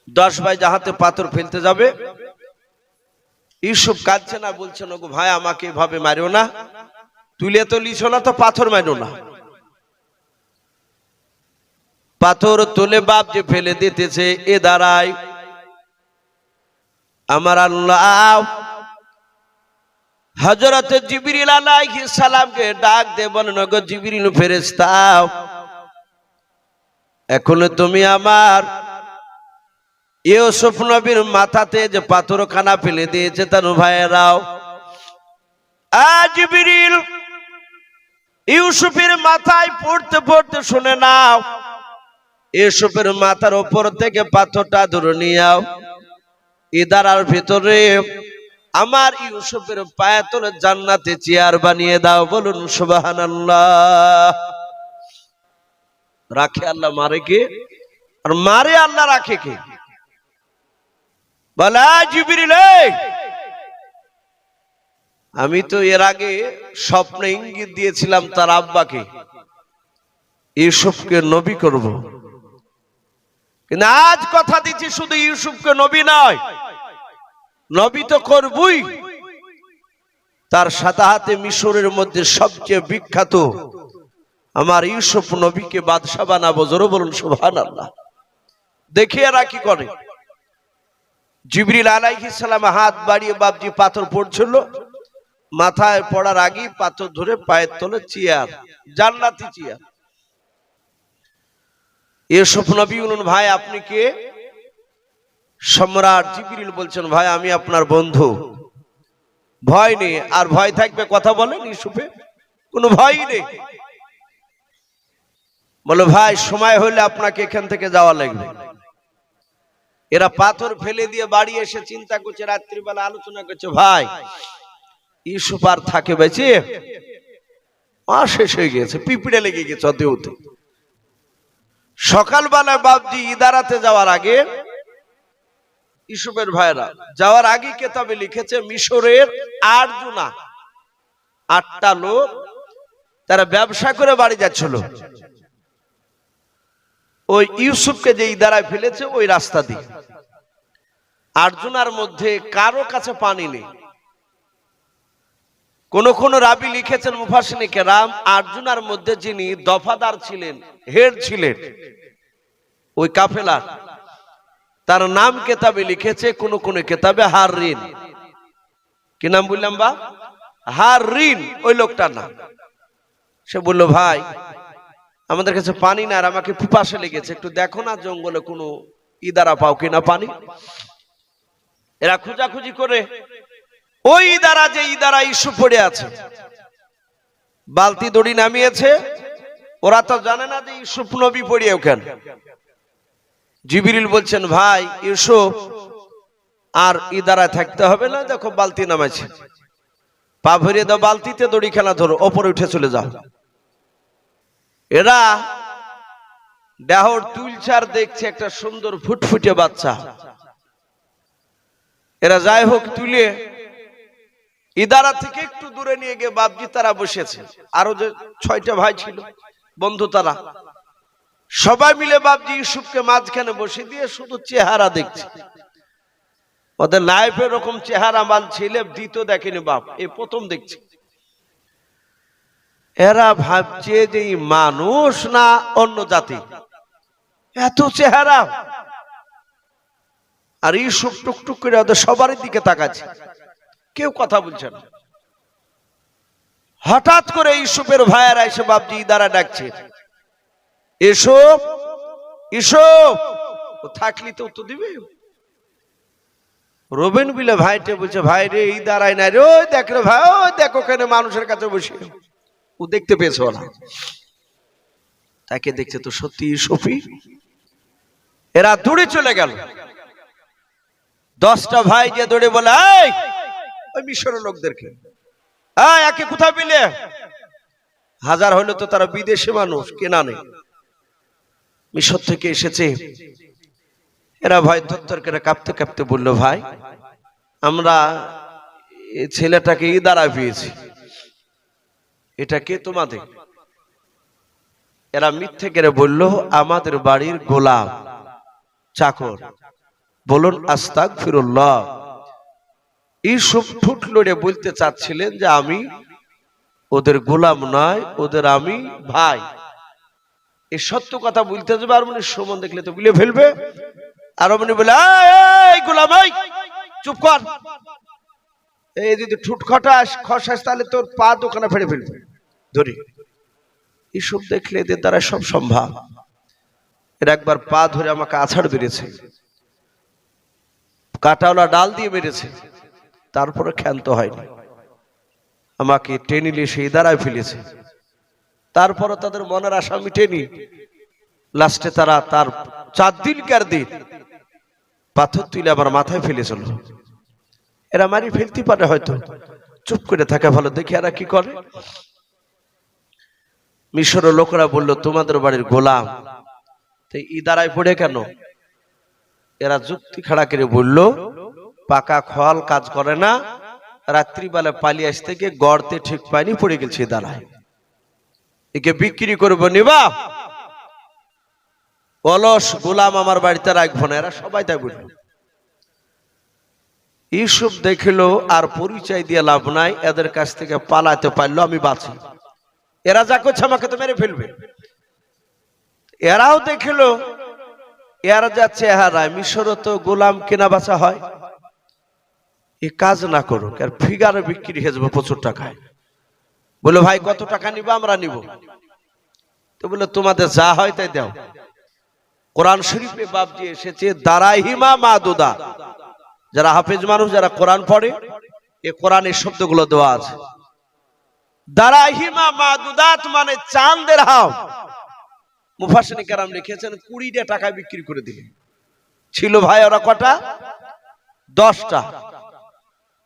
10 ভাই যাহাতে পাথর ফেলতে যাবে, ইউসুফ কাঁদছে না, বলছে না গো ভাই আমাকে এভাবে মারিও না, তুলে তো লিছো না তো পাথর মারিও না। পাথর তুলে বাপ যে ফেলে দিতেছে, এ দাঁড়ায় আমার আল্লাহ হযরত জিবরিল আলাইহিস সালামকে ডাক দিয়ে বলেন, গো জিবরিল ফেরেশতা, এখন তুমি আমার ইউসুফ নবীর মাথাতে যে পাথরখানা ফেলে দিয়েছে তার ভাইয়েরাও, জিবরিল ইউসুফের মাথায় পড়তে পড়তে শুনে নাও, ইউসুফের মাথার উপর থেকে পাথরটা ধরে নিয়াও, ইদারার ভিতরে আমার ইউসুফের পায়ে তোলে জান্নাতে চেয়ার বানিয়ে দাও। বলুন সুবহানাল্লাহ। রাখে আল্লাহ, মারে কে? আর মারে আল্লাহ, রাখে কে? বলা জিবরিল, আমি তো এর আগে স্বপ্নে ইঙ্গিত দিয়েছিলাম তার আব্বাকে ইউসুফকে নবী করব, কিন্তু আজ কথা দিচ্ছি শুধু ইউসুফকে নবী নয়, নবী তো করবই, তার সাথে হাতে মিশরের মধ্যে সবচেয়ে বিখ্যাত আমার ইউসুফ নবীকে বাদশা বানাবো। জোরে বলুন সুবহানাল্লাহ। দেখি এরা কি করে। জিবরিল আলাইহিস সালাম হাত বাড়িয়ে বাপজি পাথর পড়ছিল, মাথায় পড়ার আগে পাথর ধরে পায়ের তলে চেয়ার, জান্নাতি চেয়ার। ইউসুফ নবী বলুন, ভাই আপনি কে? সম্রাট জিবরিল বলছেন, ভাই আমি আপনার বন্ধু। ভয় নেই, আর ভয় থাকবে কথা বলেন ইউসুফে? কোনো ভয়ই নেই। বলো ভাই সময় হলে আপনাকে এখান থেকে যাওয়া লাগবে। এরা পাথর ফেলে দিয়ে বাড়ি এসে চিন্তা করছে, রাত্রিবেলা আলোচনা করছে, ভাই ইউসুফ আর থাকে বেঁচে? শেষ হয়ে গেছে, পিঁপড়ে লেগে গেছে হতে হতে। সকালবেলা বাপজি ইদারাতে যাওয়ার আগে ইউসুফের ভাইরা যাওয়ার আগে কেতাবে লিখেছে, মিশরের 8 জনা 8টা লোক তারা ব্যবসা করে বাড়ি যাচ্ছিল, ওই ইউসুফকে যে ইদারায় ফেলেছে ওই রাস্তা দিয়ে। 8 জনার মধ্যে কারো কাছে পানি নেই। কোন কোন রাবি লিখেছেন মুফাসসিরিনে কেরাম, 8 জনার মধ্যে যিনি দফাদার ছিলেন, হেড ছিলেন ওই কাফেলার, তার নাম কেতাবে লিখেছে কোন কোন কেতাবে হাররিন। কি নাম বললাম বা? হাররিন, ওই লোকটার নাম। সে বলল, ভাই আমাদের কাছে পানি না, আর আমাকে পিপাসা লেগেছে, একটু দেখো না জঙ্গলে কোনো ইদারা পাও কিনা পানি। এরা খোঁজাখুঁজি করে ওই ইদারা, যে ইদারা ইস্যু পড়ে আছে, বালতি দড়ি নামিয়েছে। ওরা তো জানে না যে ইউসুফ নবী পড়িয়ে ওখানে। জিবরিল বলছেন, ভাই ইউসুফ আর ইদারায় থাকতে হবে না, দেখো বালতি নামাইছে, পা ভরিয়ে দাও বালতিতে, দড়ি খেলা ধরো, ওপরে উঠে চলে যাও। এরা দেহর তুলচার দেখছে একটা সুন্দর ফুটফুটে বাচ্চা। এরা যাই হোক তুলে ইদারা থেকে একটু দূরে নিয়ে গিয়ে বাপজি তারা বসেছে, আরো যে 6টা ভাই ছিল বন্ধু, তারা সবাই মিলে বাপজি ইউসুফকে মাঝখানে বসে দিয়ে শুধু চেহারা দেখছে। ওদের লাইফে এরকম চেহারা মান ছেলে দ্বিতীয় দেখেনি বাপ, এই প্রথম দেখছে। এরা ভাবছে যে মানুষ না অন্য জাতি, এত চেহারা। আর ইউসুফ টুকটুক করে ওদের সবার দিকে তাকাচ্ছে, কেউ কথা বলছে না। হঠাৎ করে ইউসুফের ভাইয়েরা এসে বাপজি ইদারা ডাকছে, ইউসুফ ইউসুফ। ও থাকলি তো উত্তর দিবে। রবিন বিলে ভাইটে বলছে, ভাই রে ইদারাই নাই রে, ওই দেখ রে ভাই, ওই দেখ ওখানে মানুষের কাছে বসে। ও দেখতে পেয়েছ না, তাকে দেখছে তো সত্যি ইউসুফই। এরা দৌড়ে চলে গেল। 10টা ভাই যে দৌড়ে বলে, ওই মিশরের লোকদেরকে, একে কোথায় পেলে? হাজার হইলে তো তারা বিদেশি মানুষ, কেনা নেই, মিশর থেকে এসেছে। এরা ভয় থরথর করে কাঁপতে কাঁপতে বলল, ভাই আমরা এই ছেলেটাকে ইদারা পেয়েছি, এটা কে তোমাদের? এরা মিথ্যে করে বলল, আমাদের বাড়ির গোলাম চাকর। বলুন আস্তাগফিরুল্লাহ। ইউসুফ ঠোঁট লড়ে বলতে চাচ্ছিলেন যে আমি ওদের গোলাম নয়, ওদের আমি ভাই। এই সত্য কথা বলতে যাবে, আর মানে সুমন দেখলে তো গুলিয়ে ফেলবে। আর অমনি বলে এই গোলাম, এই চুপ কর, এই যদি ঠুট খসাস তাহলে তোর পা দোকানে ফেড়ে ফেলবে ধরি। ইউসুফ দেখলে এদের দ্বারা সব সম্ভব। এর একবার পা ধরে আমাকে আছাড় বেড়েছে, কাটাওয়ালা ডাল দিয়ে মেরেছে, তারপরে ক্ষান্ত হয়নি, আমাকে টেনে নিয়ে সেই দাঁড়ায় ফেলেছে। তারপরে তাদের মনের আশা মিটেনি, লাস্টে তারা তার 4 দিনকার দিন পাথর তুলে আমার মাথায় ফেলেছিল। এরা মারি ফেলতে পারে হয়তো, চুপ করে থাকা ভালো। দেখি এরা কি করে। মিশরের লোকেরা বলল তোমাদের বাড়ির গোলাম, তো ই দাঁড়ায় পড়ে কেন? এরা যুক্তি খাড়া করে বলল পাকা খোয়াল কাজ করে না, রাত্রিবেলা পালিয়ে আসতে গিয়ে গড়তে ঠিক পায়নি, পড়ে গেছে দাঁড়ায়, একে বিক্রি করবো নিবা, অলস গোলাম আমার বাড়িতে রাখবো না। এরা সবাই তাই বলল। ইউসুফ দেখলো আর পরিচয় দিয়ে লাভ নাই, এদের কাছ থেকে পালাতে পারলো আমি বাঁচি, এরা যা করছে আমাকে তো মেরে ফেলবে। এরাও দেখলো এরা যা চেহারা, মিশরও তো গোলাম কেনা বেচা হয়, এই কাজ না করুক, আর ফিগারে বিক্রি হয়ে যাবে প্রচুর টাকায়। বলে ভাই কত টাকা নিবা? আমরা নিব। তো বলে তোমাদের যা হয় তাই দাও। কোরআন শরীফে বাবজি এসেছে দারাহিমা মাদুদা। যারা হাফেজ মানুষ, যারা কোরআন পড়ে, এই কোরআনের শব্দগুলো দেওয়া আছে। দারাহিমা মাদুদাত মানে চাঁদের হাম। মুফাসসিরিন কেরাম লিখেছেন 20টা টাকা বিক্রি করে দিলে। ছিল ভাই ওরা কটা? 10টা।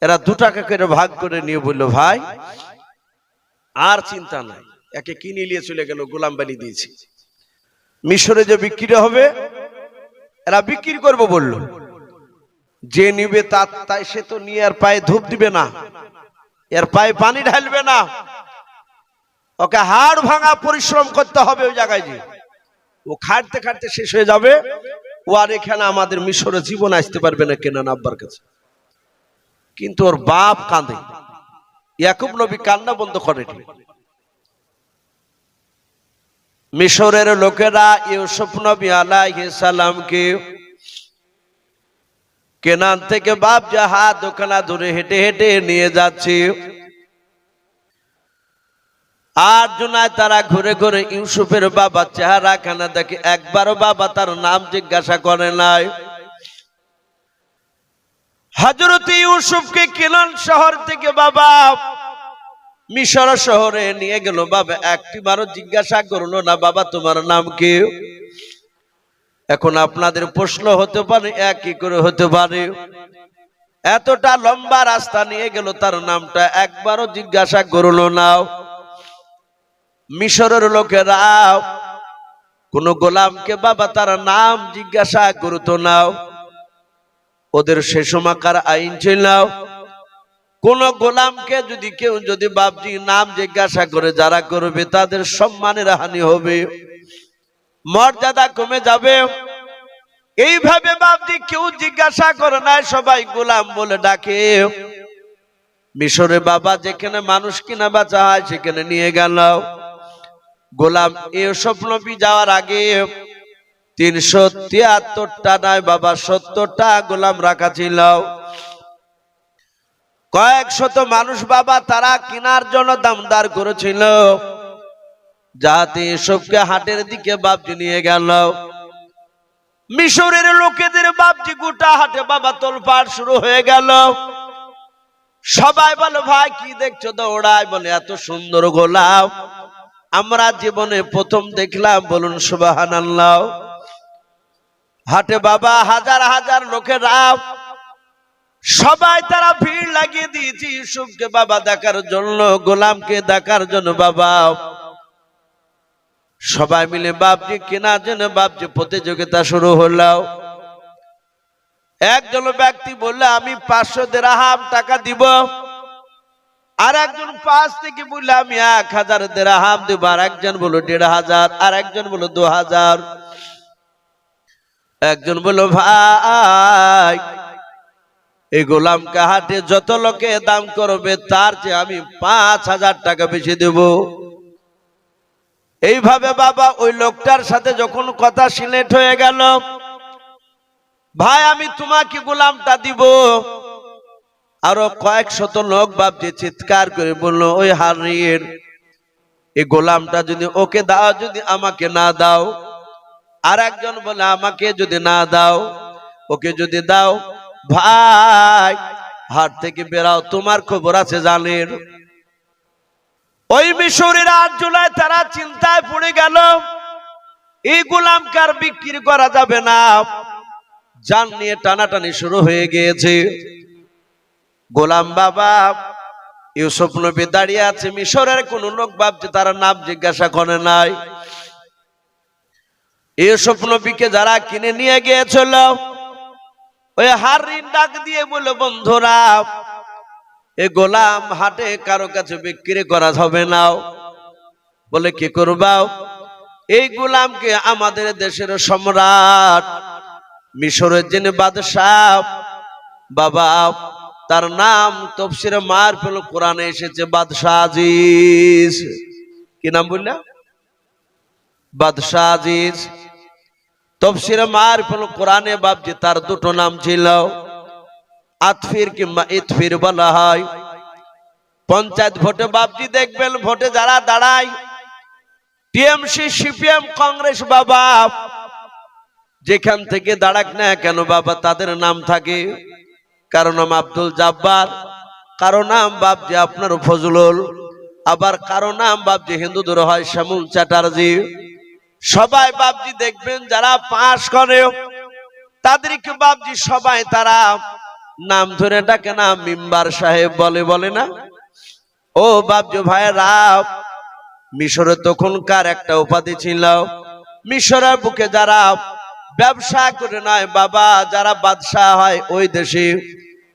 এরা 2 টাকা করে ভাগ করে নিয়ে বলল ভাই আর চিন্তা নাই, একে কিনে নিয়ে চলে গেল, গোলাম বানিয়ে দিয়েছি। মিশরে যে বিক্রি হবে এরা বিক্রি করবো বলল। যে নিবে তাই সে তো নিয়ে আর পায়ে ধূপ দিবে না, এর পায়ে পানি ঢালবে না, ওকে হাড় ভাঙা পরিশ্রম করতে হবে। ওই জায়গায় যে ও খাটতে খাটতে শেষ হয়ে যাবে, ও আর এখানে আমাদের মিশরে জীবন আসতে পারবে না কেনান আব্বার কাছে। কিন্তু ওর বাপ কাঁদে, ইয়াকুব নবী কান্না বন্ধ করেনি। মিশরের লোকেরা ইউসুফ নবী আলাইহিস সালামকে কেনান থেকে বাপ জাহাজ দোকানা ধরে হেঁটে হেঁটে নিয়ে যাচ্ছে। আর জুনায় তারা ঘুরে ঘুরে ইউসুফের বাবা চেহারা খানা দেখে, একবারও বাবা তার নাম জিজ্ঞাসা করে নাই। হযরত ইউসুফকে কেনান শহর থেকে বাবা মিশর শহরে নিয়ে গেল। বাবা একটিবারও জিজ্ঞাসা করলো না বাবা তোমার নাম কি? এখন আপনাদের প্রশ্ন হতে পারে একই করে হতে পারে, এতটা লম্বা রাস্তা নিয়ে গেল, তার নামটা একবারও জিজ্ঞাসা করলো না। মিশরের লোকেরা কোন গোলামকে বাবা তার নাম জিজ্ঞাসা করতো না। ওদের সে সময়কার আইন ছিল কোন গোলামকে যদি কেউ যদি বাপজি নাম জিজ্ঞাসা করে, যারা করবে তাদের সম্মানের হানি হবে, মর্যাদা কমে যাবে। এইভাবে বাপজি কেউ জিজ্ঞাসা করে না, সবাই গোলাম বলে ডাকে। মিশরে বাবা যেখানে মানুষ কিনা বেচা হয় সেখানে নিয়ে গেল। গোলাম ইউসুফ নবী যাওয়ার আগে 373টা নয় বাবা 70টা গোলাম রাখা ছিল। কয়েক শত মানুষ বাবা তারা কেনার জন্য দামদার করেছিল, যাতে ইউসুফকে হাটের দিকে বাপজি নিয়ে গেল। মিশরের লোকেদের বাপজি গোটা হাটে বাবা তোলপাড় শুরু হয়ে গেল। সবাই বলে ভাই কি দেখছো? দৌড়ায় বলে এত সুন্দর গোলাম আমরা জীবনে প্রথম দেখলাম, বলুন সুবহানাল্লাহ। হাটে বাবা হাজার হাজার লোকেরা সবাই তারা ভিড় লাগিয়ে দিয়েছে ইউসুফকে বাবা দেখার জন্য, গোলামকে দেখার জন্য। বাবা সবাই মিলে বাপজি কেনার জন্য বাপজি প্রতিযোগিতা শুরু হলো। একজন ব্যক্তি বললে আমি 500 দিরহাম টাকা দিব, আর একজন 5 থেকে বললে আমি 1000 দিরহাম দেব, আর একজন বলল 1500, আর একজন বলল 2000। একজন বলল, ভাই এই গোলামকে হাটে যত লোকে দাম করবে তার চেয়ে আমি 5,000 টাকা বেশি দেব। এইভাবে বাবা ওই লোকটার সাথে যখন কথা সিলেট হয়ে গেল, ভাই আমি তোমাকে গোলামটা দিব। আরো কয়েক শত লোক বাপজি চিৎকার করে বলল, ওই হারির এই গোলামটা যদি ওকে দাও, যদি আমাকে না দাও। আর একজন বলে, আমাকে যদি না দাও, ওকে যদি দাও, ভাই হাট থেকে বেরাও, তোমার খবর আছে জানেন। ওই মিশরের 8 জুলাই তারা চিন্তায় পড়ে গেল, এই গোলামকে আর বিক্রি করা যাবে না। জান নিয়ে টানাটানি শুরু হয়ে গিয়েছে। গোলাম বাবা ইউসুফ নবী দাঁড়িয়ে আছে, মিশরের কোন লোক ভাবছে তারা নাম জিজ্ঞাসা করে নাই। ইউসুফ নবীকে যারা কিনে নিয়ে গিয়েছিল, ওই হারিন ডাক দিয়ে বলে, বন্ধুরা এই গোলাম হাটে কারো কাছে বিক্রি করা হবে না। বলে, কি করবাও? এই গোলামকে আমাদের দেশের সম্রাট মিশরের যিনি বাদশাহ বাবা, তার নাম তাফসীরে মারফুল কোরআনে এসেছে বাদশাহ আজিজ। কি নাম বললা? বাদশাহ আজিজ। তাফসীরে মারফুল কোরআনে বাপজি তার দুটো নাম ছিল, আতফির কিংবা ইতফির বলা হয়। পঞ্চায়েত ভোটে বাপজি দেখবেন, ভোটে যারা দাঁড়ায়, টিএমসি, সিপিএম, কংগ্রেস বাবা, যেখান থেকে দাঁড়াক না কেন বাবা, তাদের নাম থাকে। কারো নাম আব্দুল জাব্বার, কারো নাম বাপজি আপনার ফজলুল, আবার কারো নাম বাপজি হিন্দুদের হয় শ্যামল চ্যাটার্জি। সবাই বাপজি দেখবেন যারা পাশ করে তাদেরকে বাপজি সবাই তারা নাম ধরে ডাকে না, মিম্বার সাহেব বলে, বলে না? ও বাপজি ভাইরা, মিশরে তখনকার একটা উপাধি ছিল, মিশরের বুকে যারা ব্যবসা করে নয় বাবা, যারা বাদশাহ হয় ওই দেশে,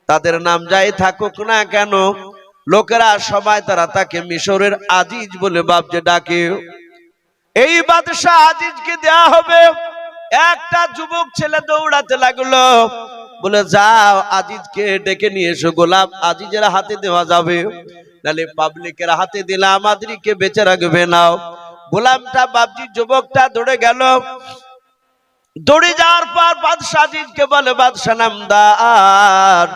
তাদের নাম যাই থাকুক না কেন, লোকেরা সবাই তারা তাকে মিশরের আজিজ বলে বাপজি ডাকে। এই বাদশাহ আজিজকে দেয়া হবে। একটা যুবক ছেলে দৌড়াতে লাগলো, বলে, যাও আজিজকে ডেকে নিয়ে এসো, গোলাম আজিজের হাতে দেওয়া যাবে, নাহলে পাবলিকের হাতে দিলে আমাদেরকে বেঁচে রাখবে না। গোলামটা বাপজি যুবকটা দৌড়ে গেল। দৌড়ে যাওয়ার পর বাদশাহ আজিজকে বলে, বাদশাহ নামদার,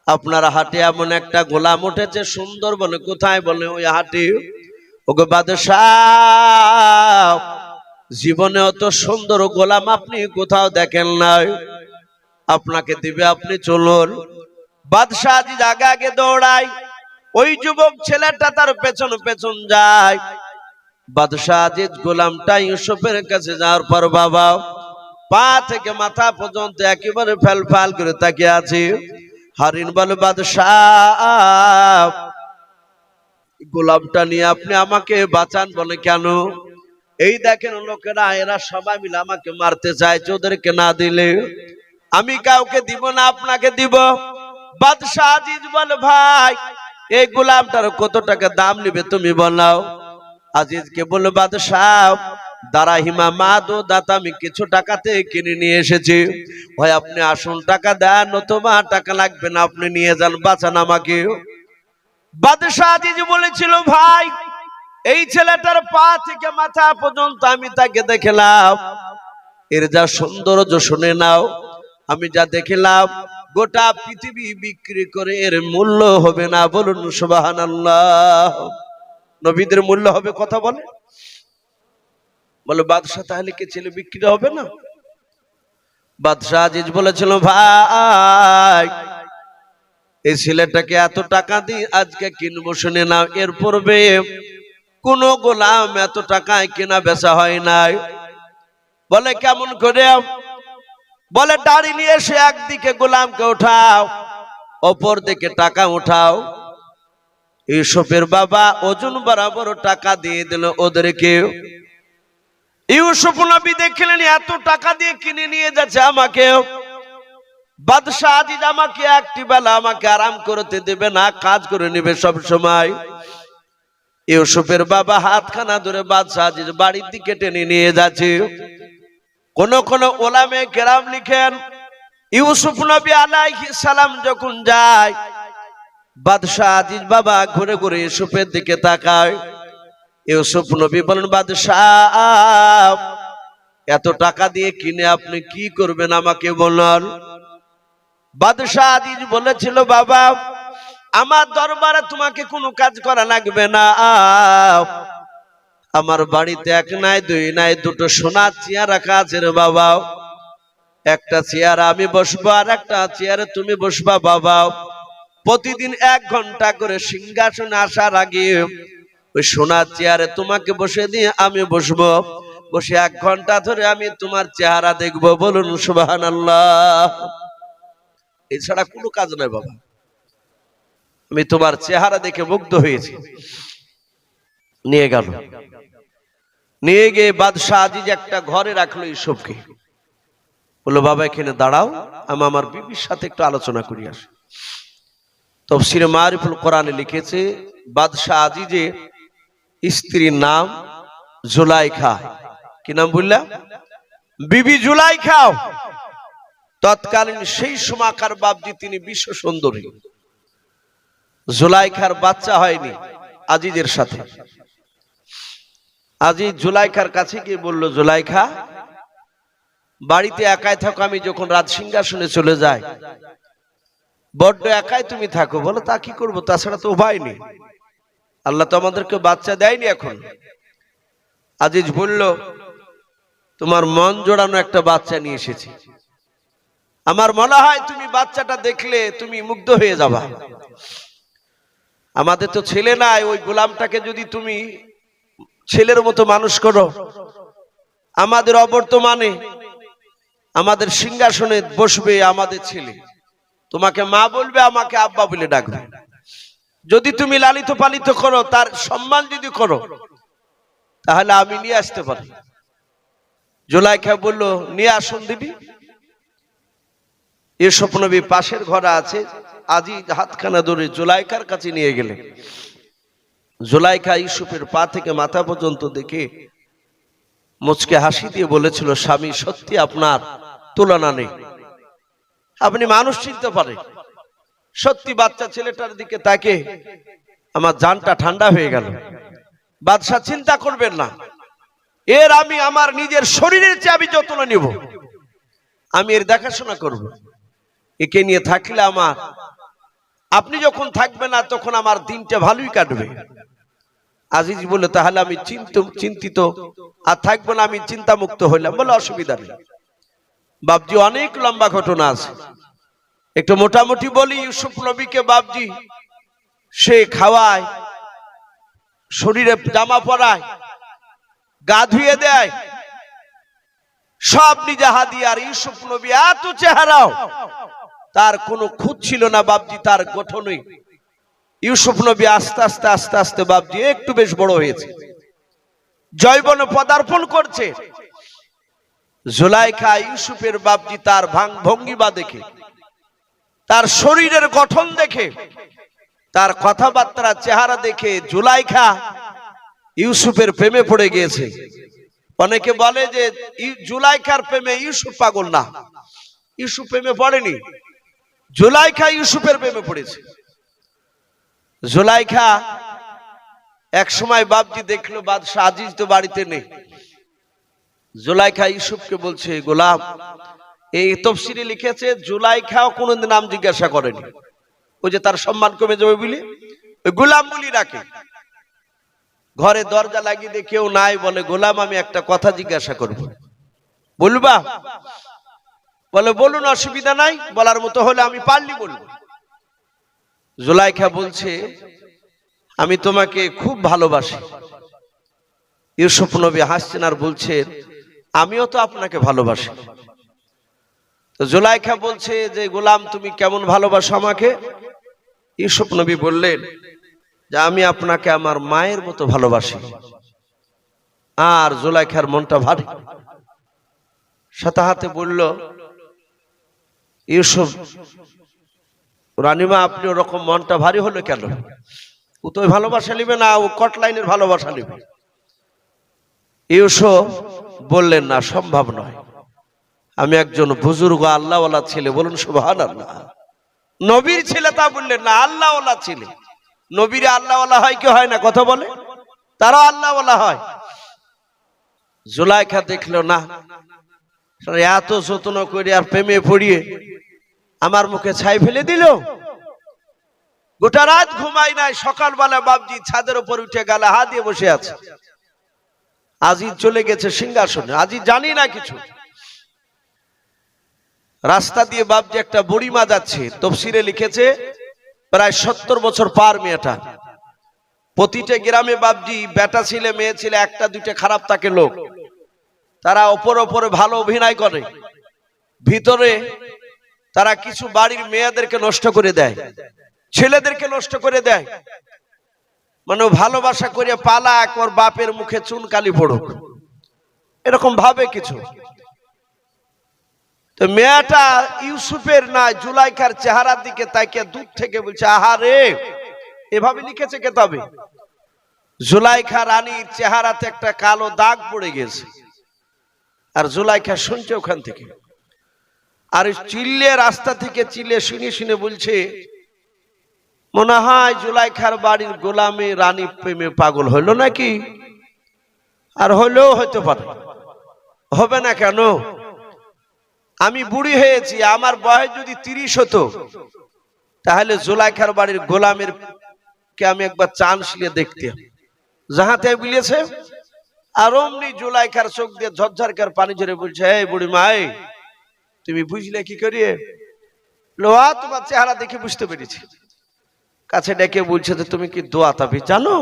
আপনার হাটে এমন একটা গোলাম উঠেছে সুন্দর। বলে, কোথায়? বলে, ওই হাটে। ওগো বাদশাহ, জীবনে অত সুন্দর গোলাম আপনি কোথাও দেখেন নাই, আপনাকে দিবে, আপনি চলুন। বাদশাহ আজিজ আগে আগে দৌড়ায়, ওই যুবক ছেলেটা তার পেছন পেছন যায়। বাদশাহ আজিজ গোলামটা ইউসুফের কাছে যাওয়ার পর বাবা পা থেকে মাথা পর্যন্ত একেবারে ফেলফাল করে তাকিয়ে আছে। হারিন বলে, বাদশাহ গোলামটা নিয়ে আপনি আমাকে বাঁচান। বলে, কেন? এই দেখেন লোকেরা, এরা সবাই মিলে আমাকে মারতে চাইছে, ওদেরকে না দিলে আমি কাউকে দিব না, আপনাকে দিব। বাদশাহ আজিজ বলে, ভাই এই গোলামটার কত টাকা দাম নিবে তুমি বলাও। আজিজকে বলে, বাদশাহ দারাহিমা মাদো দাতা, আমি কিছু টাকাতে কিনে নিয়ে এসেছি, ভাই আপনি আসুন টাকা দেন, নতুবা টাকা লাগবে না, আপনি নিয়ে যান, বাঁচান আমাকে। বাদশাহ আজিজ বলেছিল, ভাই এই ছেলেটার পা থেকে মাথা পর্যন্ত আমি তাকে দেখলাম, এর যা সৌন্দর্য শুনে নাও, আমি যা দেখলাম গোটা পৃথিবী বিক্রি করে এর মূল্য হবে না। বলুন সুবহানাল্লাহ। নবীদের মূল্য হবে, কথা বলে। বলে, বাদশাহ তাহলে কি ছেলে বিক্রি হবে না? বাদশাহ আজিজ বলেছিল, ভাই এই ছেলেটাকে এত টাকা দিয়ে আজকে কিনবো, শুনে নাও, এর পূর্বে কোন গোলাম এত টাকায় কেনা বেচা হয় নাই। বলে, কেমন করে? বলে, দাঁড়ি নিয়ে এসে একদিকে গোলামকে উঠাও, অপর দিকে টাকা উঠাও। ইউসুফের বাবা ওজন বরাবর টাকা দিয়ে দিল ওদেরকে। ইউসুফ নবী দেখলেন এত টাকা দিয়ে কিনে নিয়ে যাচ্ছে আমাকে। বাদশাহ আজিজ আমাকে একটি বেলা আমাকে আরাম করতে দেবে না, কাজ করে নেবে সব সময়। ইউসুফের বাবা হাতখানা ধরে বাদশাহ আজিজ বাড়ির দিকে টেনে নিয়ে যাচ্ছে। কোন কোন ওলামে কেরাম লিখেন ইউসুফ নবী আলাইহিস সালাম যখন যায়, বাদশাহ আজিজ বাবা ঘুরে ঘুরে ইউসুফের দিকে তাকায়। ইউসুফ নবী বলেন, বাদশাহ এত টাকা দিয়ে কিনে আপনি কি করবেন আমাকে বলুন। বাদশাহ আজিজ বলেছিল, বাবা আমার দরবারে তোমাকে কোনো কাজ করা লাগবে না। আমার বাড়িতে এক নাই দুই নাই দুটো সোনার চেয়ার রাখা আছে রে বাবা। একটা চেয়ার আমি বসবো আর একটা চেয়ারে তুমি বসবা বাবা। প্রতিদিন 1 ঘন্টা করে সিংহাসনে আসার আগে ওই সোনার চেয়ারে তোমাকে বসে দিয়ে আমি বসবো, বসে 1 ঘন্টা ধরে আমি তোমার চেহারা দেখবো। বলুন সুবহানাল্লাহ। এছাড়া কোনো কাজ নয় বাবা, আমি তোমার চেহারা দেখে মুগ্ধ হয়েছি। নিয়ে গেল, নিয়ে গিয়ে বাদশাহ আজিজ একটা ঘরে রাখলো ইউসুফকে। বললো, বাবা এখানে দাঁড়াও, আমি আমার বিবির সাথে একটু আলোচনা করি আসি। তাফসীরে মারিফুল কোরআনে লিখেছে, বাদশাহ আজিজের স্ত্রীর নাম জুলাইখা। কি নাম বললাম? বিবি জুলাইখা। তৎকালীন সেই সময়কার বাবজি তিনি বিশ্ব সুন্দরী। জুলাইখার বাচ্চা হয়নি আজিজের সাথে। আজিজ জুলাইখার কাছে গিয়ে বলল, জুলাইখা বাড়িতে একাই থাকো, আমি যখন রাজ সিংহাসনে চলে যাই বড্ড একাই তুমি থাকো। বলো, তা কি করবো, তাছাড়া তো উপায় নেই, আল্লাহ তো আমাদেরকে বাচ্চা দেয়নি এখন। আজিজ বলল, তোমার মন জোড়ানো একটা বাচ্চা নিয়ে এসেছি, আমার মনে হয় তুমি বাচ্চাটা দেখলে তুমি মুগ্ধ হয়ে যাবা। আমাদের তো ছেলে নাই, ওই গোলামটাকে যদি তুমি ছেলের মতো মানুষ করো, আমাদের অবর্তমানে আমাদের সিংহাসনে বসবে আমাদের ছেলে, তোমাকে মা বলবে, আমাকে আব্বা বলে ডাকবে। যদি তুমি লালিত পালিত করো, তার সম্মান যদি করো, তাহলে আমি নিয়ে আসতে পারি। জুলাইখা বলল, নিয়ে আসুন দিদি। ইউসুফ নবী পাশের ঘরে আছে, আজিজ হাতখানা ধরে জুলাইখার কাছে নিয়ে গেলে জুলাইখা ইউসুফের পা থেকে মাথা পর্যন্ত দেখে মুচকে হাসি দিয়ে বলেছিল, স্বামী সত্যি আপনার তুলনা নেই, আপনি মানুষ চিনতে পারেন। সত্যি বাচ্চা ছেলেটার দিকে তাকে আমার জানটা ঠান্ডা হয়ে গেল। বাদশাহ চিন্তা করবেন না, এর আমি আমার নিজের শরীরের চেয়ে আমি যত্ন নিব, আমি এর দেখাশোনা করব। একে নিয়ে থাকলে আমার, আপনি যখন থাকবে না তখন আমার দিনটা ভালোই কাটবে। আজিজ বলে, তাহলে আমি চিন্তিত আর থাকবো না, আমি চিন্তা মুক্ত হইলাম। বলে, অসুবিধা নেই বাবজি, অনেক লম্বা ঘটনা আছে, একটু মোটামুটি বলি। ইউসুফ নবীকে বাবজি সে খাওয়ায়, শরীরে জামা পরায়, গা ধুয়ে দেয়, সব নিজে হাদিয়া। আর ইউসুফ নবী এত চেহারাও তার কোনো খুঁত ছিল না বাবজি, তার গঠনই। ইউসুফ নবী আস্তে আস্তে আস্তে আস্তে বাবজি একটু বেশ বড় হয়েছে, যৌবনে পদার্পণ করছে। জুলাইখা ইউসুফের বাবজি তার ভঙ্গিমা দেখে, তার শরীরের গঠন দেখে, তার কথাবার্তা চেহারা দেখে জুলাইখা ইউসুফের প্রেমে পড়ে গিয়েছে। অনেকে বলে যে জুলাইখার প্রেমে ইউসুফ পাগল, না, ইউসুফ প্রেমে পড়েনি, জুলাইখা ইউসুফের প্রেমে পড়েছে। জুলাইখা এক সময় বাবজি দেখলো বাদশাহ আজিজ তো বাড়িতে নেই। জুলাইখা ইউসুফকে বলছে, গোলাম, এই তাফসীরে লিখেছে জুলাইখাও কোনোদিন নাম জিজ্ঞাসা করেনি, ওই যে তার সম্মান কমে যাবে বলে ওই গোলাম বলি রাখে। ঘরে দরজা লাগিয়ে দিয়ে কেউ নাই, বলে, গোলাম আমি একটা কথা জিজ্ঞাসা করব, বলবা? বলে, বলুন, অসুবিধা নাই, বলার মতো হলে আমি পারলি বলবো। জুলাইখা বলছে, আমি তোমাকে খুব ভালোবাসি। ইউসুফ নবী হাসছেন আর বলছেন, আমিও তো আপনাকে ভালোবাসি। তো জুলাইখা বলছে যে, গোলাম তুমি কেমন ভালোবাসো আমাকে? ইউসুফ নবী বললেন যে, আমি আপনাকে আমার মায়ের মতো ভালোবাসি। আর জুলাইখার মনটা ভারী, সাথে হাতে বলল, ইউসুফ রানীমা, আপনি ওরকম মনটা ভারী হলো কেন? ও তো ভালোবাসা নিবে না, ও কটলাইনের ভালোবাসা নিবে। ইউসুফ বললেন, না, সম্ভব নয়। আমি একজন বুজুর্গ আল্লাহওয়ালা ছেলে, বলুন সুবহানাল্লাহ। নবীর ছেলে তা বললেন না, আল্লাহওয়ালা ছেলে। নবীর আল্লাহওয়ালা হয় কি হয় না কথা বলে, তারা আল্লাহওয়ালা হয়। জুলাইখা দেখলো না, এত যত্ন করে আর প্রেমে পড়িয়ে আমার মুখে ছাই ফেলে দিল। গোটা রাত ঘুমাই নাই, সকালবেলা বাবজি ছাদের উপর উঠে গেলে হাত দিয়ে বসে আছে। আজিজ চলে গেছে সিংহাসনে, আজিজ জানি না কিছু। রাস্তা দিয়ে বাবজি একটা বুড়িমা যাচ্ছে, তফসিরে লিখেছে প্রায় 70 বছর পার মেয়েটা। প্রতিটা গ্রামে বাবজি বেটা ছেলে মেয়ে ছেলে একটা দুইটা খারাপ থাকে লোক, তারা ওপরে ভালো অভিনয় করে, ভিতরে তারা কিছু বাড়ির মেয়েদেরকে নষ্ট করে দেয়, ছেলেদেরকে নষ্ট করে দেয়। মানে ভালোবাসা করে পালাক, ওর বাপের মুখে চুনকালি পড়ুক, এরকম ভাবে কিছু। তো মেয়েটা ইউসুফের না জুলাইখার চেহারার দিকে তাকিয়ে দূর থেকে বলছে, আহারে, এভাবে লিখেছে কেতাবে, জুলাইখা রানীর চেহারাতে একটা কালো দাগ পড়ে গেছে। আর জুলাইখা শুনছে ওখান থেকে, আর চিল্লে রাস্তা থেকে চিল্লে শুনে শুনে বলছে, মনে হয় জুলাইখার বাড়ির গোলামে রানী প্রেমে পাগল হইলো নাকি। আর হইলেও হইতে পারে, হবে না কেন? আমি বুড়ি হয়েছি, আমার বয়স যদি 30 হতো, তাহলে জুলাইখার বাড়ির গোলামের কে আমি একবার চান্স নিয়ে দেখতে। যাহাতে বলিয়েছে, আর অমনি জুলাইখার চোখ দিয়ে ঝরঝরকার পানি ঝরে বলছে, এই বুড়ি মাই, তুমি বুঝলে কি করিয়ে? লোহা, তোমার চেহারা দেখে বুঝতে পেরেছি। কাছে ডেকে বলছে, যে তুমি কি দোয়া তাবি জানো?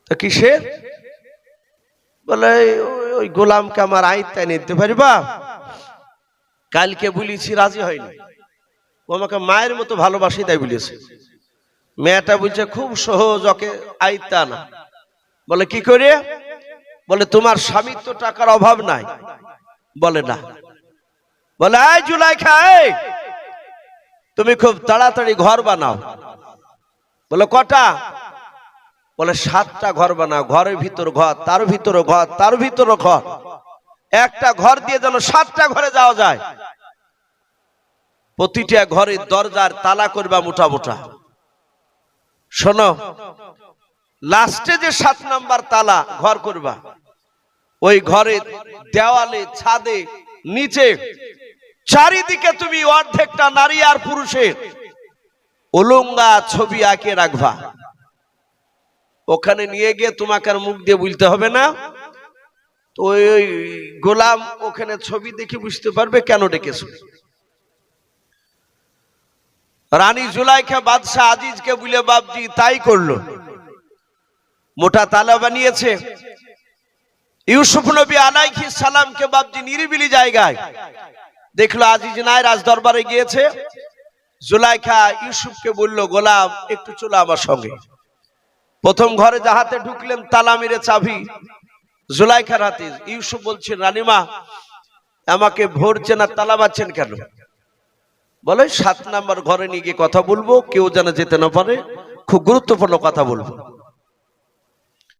তো কিসের? বলে ওই গোলামকে আমার আইত্তায় নিতে পারিবা? কালকে বলেছি, রাজি হয়নি, ও আমাকে মায়ের মতো ভালোবাসি, তাই বলেছে। মেয়েটা বলছে, খুব সহজ, ওকে আইত্তা না। বলে কি করে? বলে তোমার স্বামীর তো টাকার অভাব নাই। বলে না। বলে এই জুলাইখা, তুমি খুব তাড়াতাড়ি ঘর বানাও। বলে কটা? বলে 7টা ঘর বানাও, ঘরের ভিতর ঘর, তার ভিতর ঘর, তার ভিতর ঘর, একটা ঘর দিয়ে যেন 7টা ঘরে যাওয়া যায়। প্রতিটা ঘরের দরজার তালা করবা মোটা মোটা। শোনো, লাস্টে যে 7 নাম্বার তালা ঘর করবা, ওই ঘরের দেওয়ালে, ছাদে, নিচে, চারিদিকে তুমি অর্ধেকটা নারী আর পুরুষের উলঙ্গা ছবি আঁকে রাখবা। ওখানে নিয়ে গিয়ে তোমাকে আর মুখ দিয়ে বলতে হবে না। তো ওই গোলাম ওখানে ছবি দেখে বুঝতে পারবে কেন ডেকেছো। রানী জুলাইখা বাদশাহ আজিজকে বলে বাবজি তাই করলো, মোটা তালা বানিয়েছে। ইউসুফ নবী আলাইহিস সালামকে বাবজি নিরিবিলি জায়গায় দেখলো, আজিজ নাই, রাজ দরবারে গিয়েছে। জুলাইখা ইউসুফকে বলল, গোলাম একটু চলো আমার সঙ্গে। প্রথম ঘরে যাহাতে ঢুকলেন, তালা মেরে চাবি জুলাইখার হাতে। ইউসুফ বলছেন, রানীমা, আমাকে ভরছে না, তালা বাঁধছেন কেন? বলে 7 নাম্বার ঘরে নিয়ে গিয়ে কথা বলবো, কেউ যেন যেতে না পারে, খুব গুরুত্বপূর্ণ কথা বলবো।